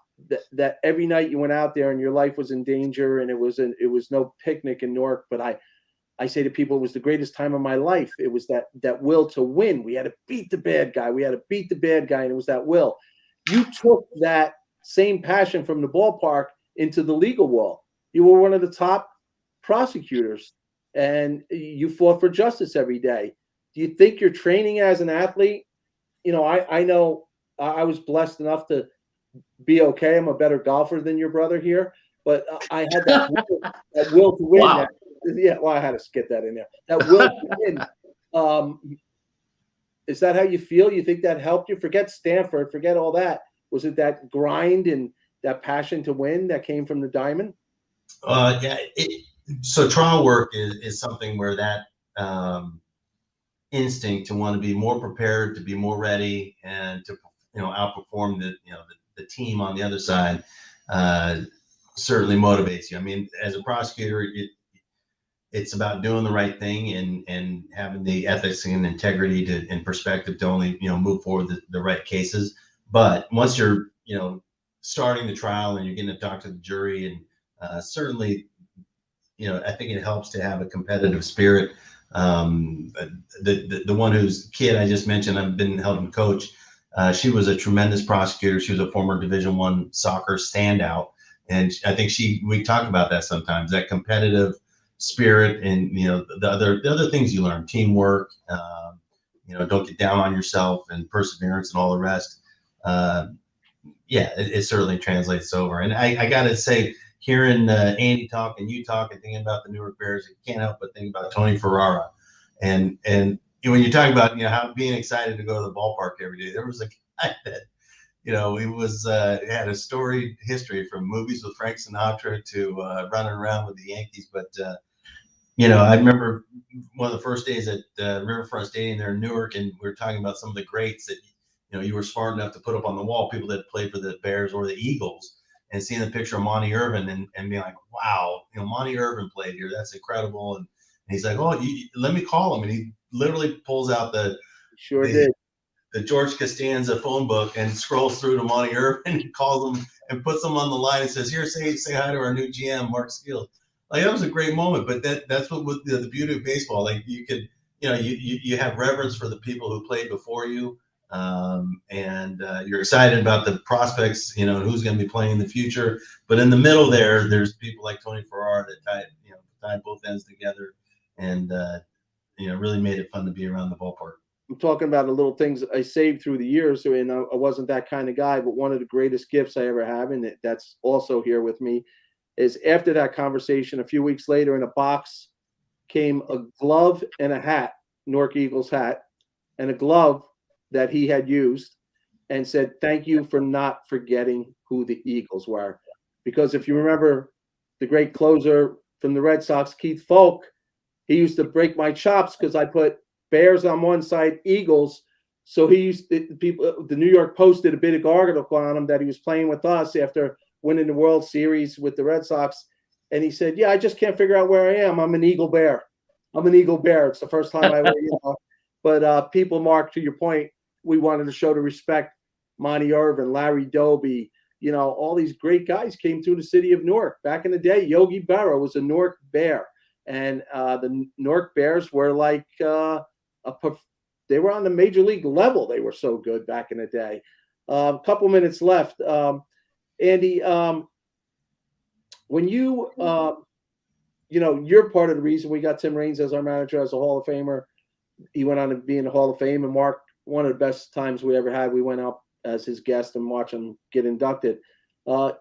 that every night you went out there and your life was in danger, and it was no picnic in Newark. But I say to people, it was the greatest time of my life. It was that will to win. We had to beat the bad guy. And it was that will. You took that same passion from the ballpark into the legal world. You were one of the top prosecutors, and you fought for justice every day. Do you think your training as an athlete? You know, I know I was blessed enough to be okay. I'm a better golfer than your brother here, but I had that will to win. Wow. Yeah, well, I had to get that in there. That will to win. Is that how you feel? You think that helped you? Forget Stanford, forget all that. Was it that grind and that passion to win that came from the diamond? Yeah. So trial work is something where that instinct to want to be more prepared, to be more ready, and to outperform the team on the other side certainly motivates you. I mean, as a prosecutor, it's about doing the right thing and having the ethics and integrity and perspective to only move forward the right cases. But once you're starting the trial and you're getting to talk to the jury, and certainly I think it helps to have a competitive spirit. The one whose kid I just mentioned, I've been helping coach. She was a tremendous prosecutor. She was a former Division I soccer standout, and I think we talk about that sometimes, that competitive spirit, and the other things you learn, teamwork, don't get down on yourself, and perseverance and all the rest. Yeah, it certainly translates over. And I gotta say, hearing Andy talk and you talk and thinking about the Newark Bears, you can't help but think about Tony Ferrara. And when you talk about how being excited to go to the ballpark every day, there was a guy that he was had a storied history, from movies with Frank Sinatra to running around with the Yankees. But I remember one of the first days at Riverfront Stadium there in Newark, and we were talking about some of the greats that you were smart enough to put up on the wall, people that played for the Bears or the Eagles, and seeing the picture of Monty Irvin and being like, wow, Monty Irvin played here. That's incredible. And he's like, oh, let me call him. And he literally pulls out the George Costanza phone book and scrolls through to Monty Irvin and calls him and puts him on the line and says, here, say hi to our new GM, Mark Steele. Like, that was a great moment. But that's what with the beauty of baseball. Like, you could, you have reverence for the people who played before you. And you're excited about the prospects, and who's going to be playing in the future. But in the middle there's people like Tony Ferrara that tied both ends together, and really made it fun to be around the ballpark. I'm talking about the little things I saved through the years. So, I wasn't that kind of guy, but one of the greatest gifts I ever have, and that's also here with me, is after that conversation, a few weeks later, in a box came a glove and a hat, Newark Eagles hat, and a glove that he had used, and said, thank you for not forgetting who the Eagles were. Because if you remember the great closer from the Red Sox, Keith Folk, he used to break my chops because I put Bears on one side, Eagles. So the New York Post did a big article on him that he was playing with us after winning the World Series with the Red Sox. And he said, yeah, I just can't figure out where I am. I'm an Eagle Bear. It's the first time I But people, Mark, to your point, we wanted to show the respect. Monty Irvin, Larry Doby, all these great guys came through the city of Newark. Back in the day, Yogi Berra was a Newark Bear. And the Newark Bears were like, they were on the major league level. They were so good back in the day. A couple minutes left. Andy, when you're part of the reason we got Tim Raines as our manager, as a Hall of Famer. He went on to be in the Hall of Fame, and Mark, one of the best times we ever had, we went up as his guest and watched him get inducted.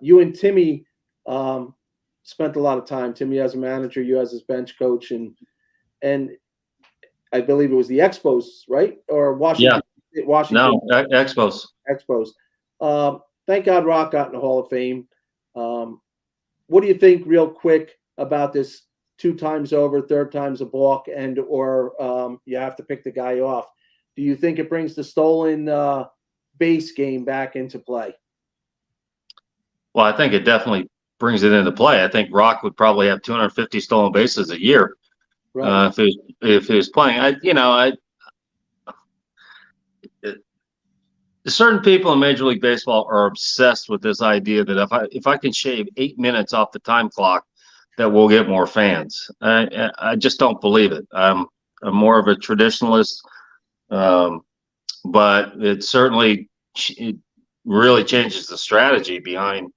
You and Timmy spent a lot of time. Timmy as a manager, you as his bench coach, and I believe it was the Expos, right? Or Washington? Yeah. Washington. No, Expos. Thank God Rock got in the Hall of Fame. What do you think, real quick, about this 2 times over, third time's a balk, and or you have to pick the guy off. Do you think it brings the stolen base game back into play? Well, I think it definitely brings it into play. I think Rock would probably have 250 stolen bases a year Right. if he was playing. Certain people in Major League Baseball are obsessed with this idea that if I can shave 8 minutes off the time clock, that we'll get more fans. I just don't believe it. I'm more of a traditionalist, but it certainly really changes the strategy behind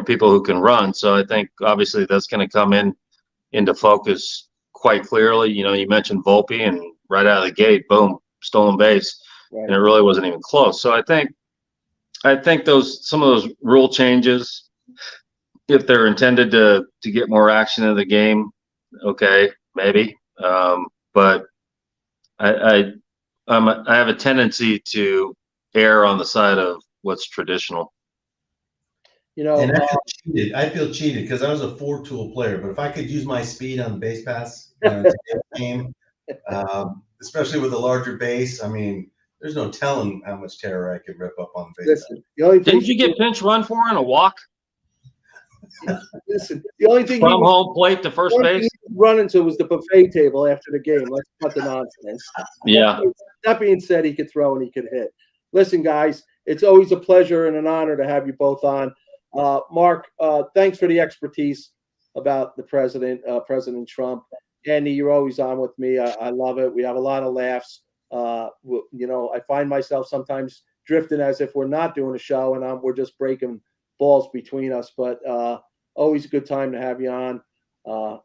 people who can run. So I think obviously that's going to come into focus quite clearly. You mentioned Volpe, and right out of the gate, boom, stolen base. Right. And it really wasn't even close. So I think some of those rule changes, if they're intended to get more action in the game, okay, maybe. But I have a tendency to err on the side of what's traditional. And I feel cheated because I was a 4-tool player. But if I could use my speed on the base pass to get the game, especially with a larger base, I mean, there's no telling how much terror I could rip up on the base. Listen, Didn't you get pinch run for in a walk? Listen, the only thing from home plate to first base run into was the buffet table after the game. Let's cut the nonsense. Yeah. That being said, he could throw and he could hit. Listen, guys, it's always a pleasure and an honor to have you both on. Mark, thanks for the expertise about the president, President Trump. Andy, you're always on with me. I love it. We have a lot of laughs. I find myself sometimes drifting as if we're not doing a show and we're just breaking balls between us. But always a good time to have you on.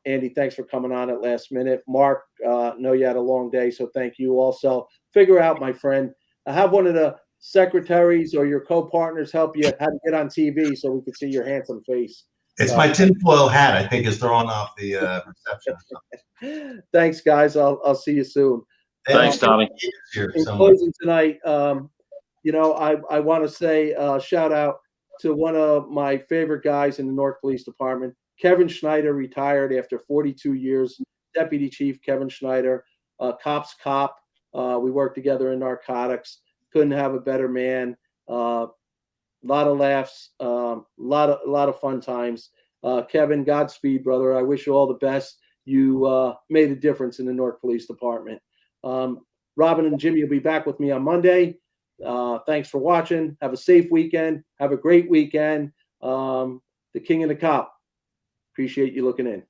Andy, thanks for coming on at last minute. Mark, know you had a long day, so thank you also. Figure out, my friend, have one of the secretaries or your co-partners help you how to get on TV so we can see your handsome face. It's my tinfoil hat, I think, is throwing off the reception. Thanks, guys. I'll see you soon. Thanks, Tommy. In closing tonight, I want to say shout out to one of my favorite guys in the Newark Police Department. Kevin Schneider retired after 42 years. Deputy Chief Kevin Schneider, cop's cop. We worked together in narcotics. Couldn't have a better man. A lot of laughs, a lot of fun times. Kevin, Godspeed, brother. I wish you all the best. You made a difference in the Newark Police Department. Robin and Jimmy will be back with me on Monday. Thanks for watching. Have a safe weekend. Have a great weekend. The King and the Cop. Appreciate you looking in.